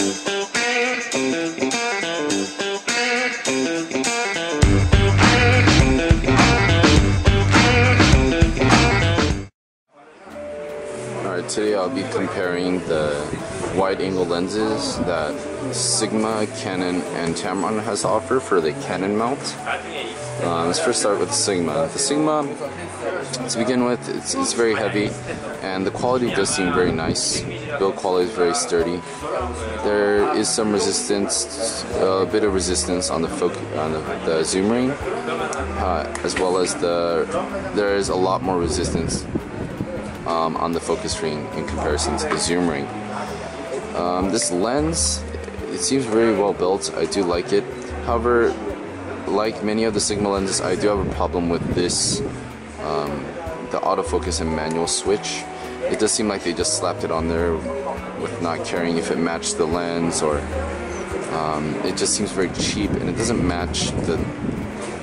Alright, today I'll be comparing the wide-angle lenses that Sigma, Canon, and Tamron has to offer for the Canon mount. Let's first start with the Sigma. The Sigma, to begin with, it's very heavy, and the quality does seem very nice. Build quality is very sturdy. There is some resistance, a bit of resistance on the zoom ring, as well as there is a lot more resistance on the focus ring in comparison to the zoom ring. This lens, it seems very well built. I do like it. However, like many of the Sigma lenses, I do have a problem with this, the autofocus and manual switch. It does seem like they just slapped it on there with not caring if it matched the lens, or it just seems very cheap, and it doesn't match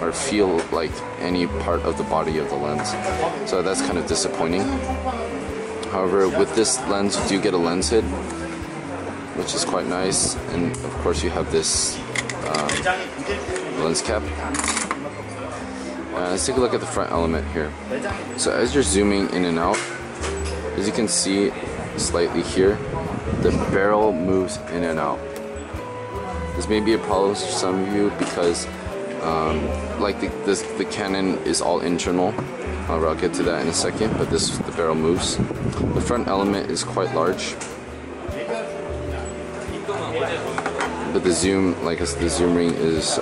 or feel like any part of the body of the lens. So that's kind of disappointing. However, with this lens you do get a lens hood, which is quite nice, and of course you have this lens cap. Let's take a look at the front element here. So as you're zooming in and out, as you can see slightly here, the barrel moves in and out. This may be a problem for some of you because like the Canon is all internal. I'll get to that in a second, but the barrel moves. The front element is quite large, but the zoom, the zoom ring is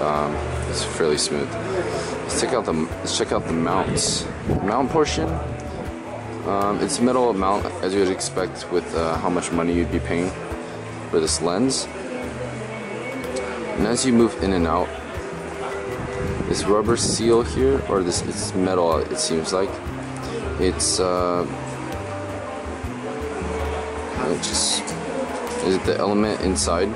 fairly smooth. Let's check out the mounts. The mount portion, it's middle mount as you would expect with how much money you'd be paying for this lens. And as you move in and out, this rubber seal here, or it's metal, it seems like. It's the element inside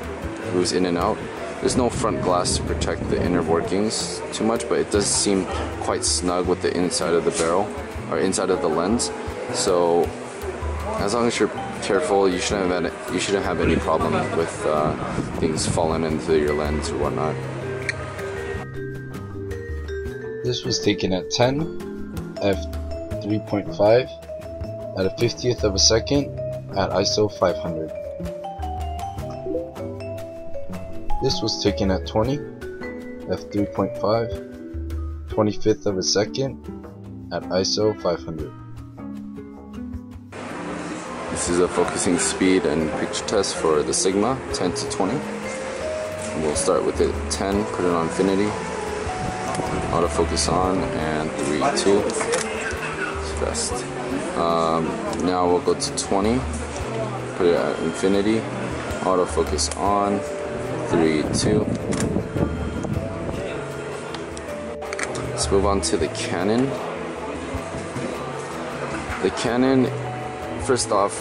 moves in and out. There's no front glass to protect the inner workings too much, but it does seem quite snug with the inside of the barrel, or inside of the lens. So as long as you're careful, you shouldn't have any problem with things falling into your lens or whatnot. This was taken at 10 f3.5 at a 50th of a second at ISO 500. This was taken at 20 f3.5 25th of a second at ISO 500. This is a focusing speed and picture test for the Sigma 10 to 20. We'll start with it 10, put it on infinity. Autofocus on, and 3, 2. It's fast. Now we'll go to 20, put it at infinity, autofocus on, 3, 2. Let's move on to the Canon. The Canon, first off,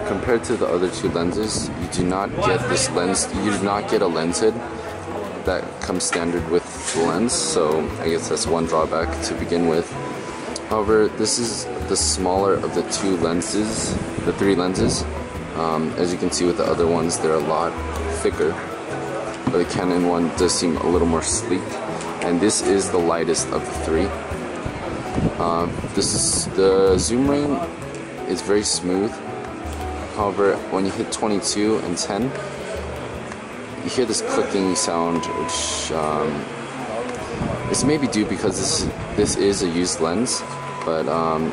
compared to the other two lenses, you do not get this lens. You do not get a lens hood that comes standard with the lens, so I guess that's one drawback to begin with. However, this is the smaller of the two lenses, the three lenses. As you can see with the other ones, they're a lot thicker, but the Canon one does seem a little more sleek, and this is the lightest of the three. The zoom ring is very smooth. However, when you hit 22 and 10, you hear this clicking sound, which it's maybe due because this is a used lens, but I'm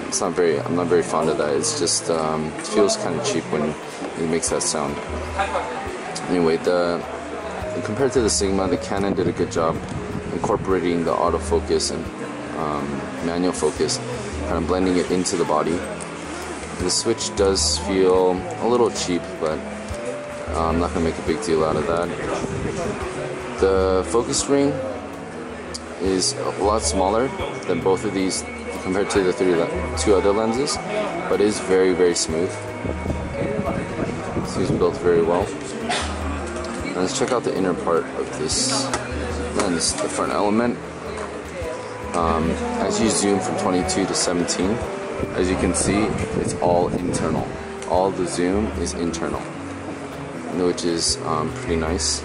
not very fond of that. It's just it feels kind of cheap when it makes that sound. Anyway, compared to the Sigma, the Canon did a good job incorporating the autofocus and manual focus, kind of blending it into the body. The switch does feel a little cheap, but I'm not going to make a big deal out of that. The focus ring is a lot smaller than both of these compared to the two other lenses, but is very, very smooth. Seems built very well. And let's check out the inner part of this lens, the front element. As you zoom from 22 to 17, as you can see, it's all internal. All the zoom is internal. which is pretty nice.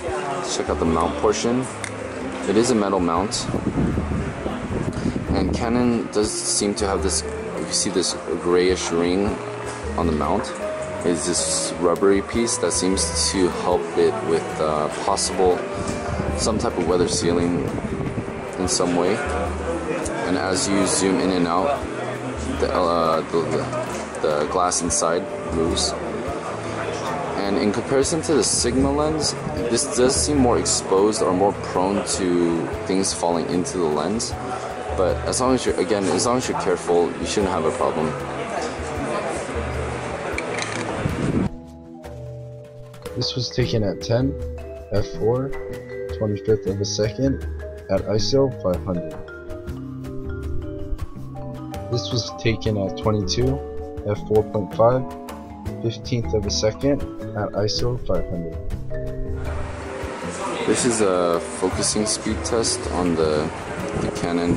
Let's check out the mount portion. It is a metal mount, and Canon does seem to have this, you see this grayish ring on the mount. It's this rubbery piece that seems to help it with possible some type of weather sealing in some way. And as you zoom in and out, the glass inside moves. And in comparison to the Sigma lens, this does seem more exposed or more prone to things falling into the lens. But as long as you're, again, as long as you're careful, you shouldn't have a problem. This was taken at 10 f4, 25th of a second at ISO 500. This was taken at 22 f4.5, 15th of a second at ISO 500. This is a focusing speed test on the Canon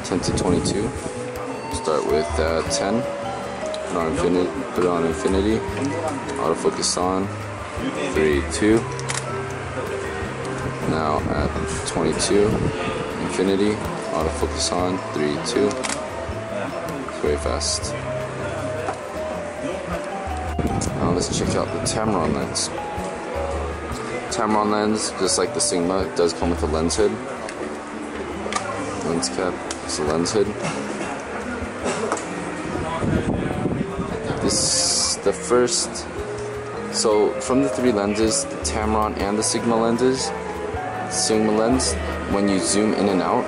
10-22. Start with 10. Put it on infinity. Autofocus on. 3, 2. Now at 22. Infinity. Autofocus on. 3, 2. It's very fast. Now let's check out the Tamron lens. Tamron lens, just like the Sigma, does come with a lens hood. Lens cap, it's a lens hood. So from the three lenses, the Tamron and the Sigma lens, when you zoom in and out,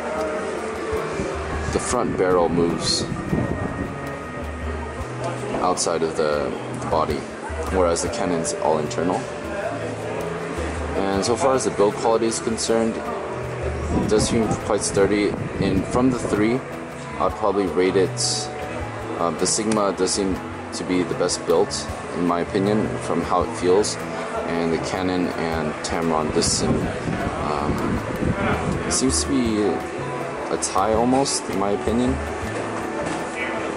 the front barrel moves outside of the body, whereas the Canon's all internal. And so far as the build quality is concerned, it does seem quite sturdy. And from the three, I'd probably rate it. The Sigma does seem to be the best built, in my opinion, from how it feels. And the Canon and Tamron does seem, it seems to be a tie almost, in my opinion.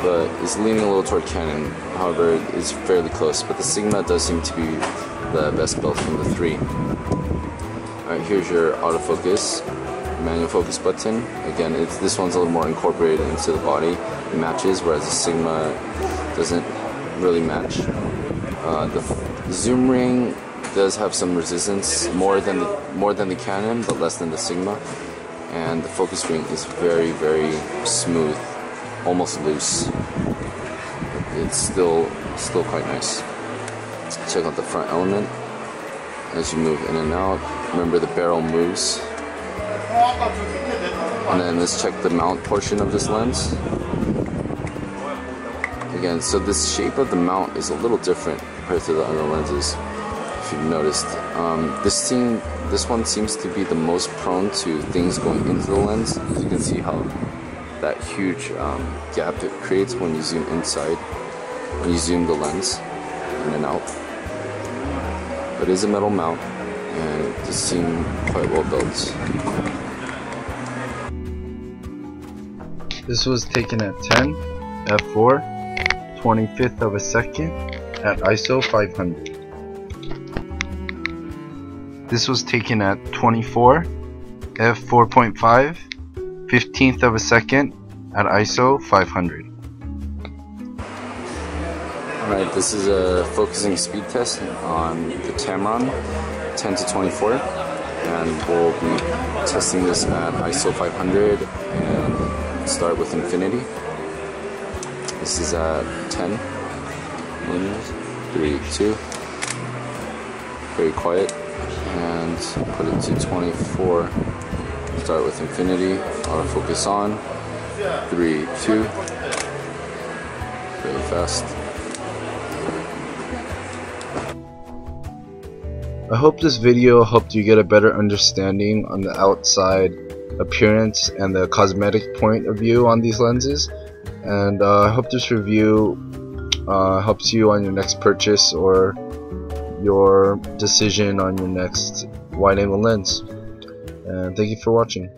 But it's leaning a little toward Canon. However, it's fairly close. But the Sigma does seem to be the best built from the three. Alright, here's your autofocus, manual focus button. Again, this one's a little more incorporated into the body. It matches, whereas the Sigma doesn't really match. The zoom ring does have some resistance, more than the Canon, but less than the Sigma. And the focus ring is very, very smooth, almost loose. It's still quite nice. Let's check out the front element. As you move in and out, remember the barrel moves. And then let's check the mount portion of this lens. Again, so this shape of the mount is a little different compared to the other lenses, if you've noticed. This one seems to be the most prone to things going into the lens. As you can see how that huge gap it creates when you zoom inside, when you zoom the lens in and out. But it is a metal mount, and it does seem quite well built. This was taken at 10 f4, 25th of a second at ISO 500. This was taken at 24 f4.5, 15th of a second at ISO 500. Alright, this is a focusing speed test on the Tamron 10-24, and we'll be testing this at ISO 500 and start with infinity. This is at 10 millimeters, 3, 2, very quiet, and put it to 24. Start with infinity, autofocus on, 3, 2, very fast. I hope this video helped you get a better understanding on the outside appearance and the cosmetic point of view on these lenses, and I hope this review helps you on your next purchase or your decision on your next wide angle lens. And thank you for watching.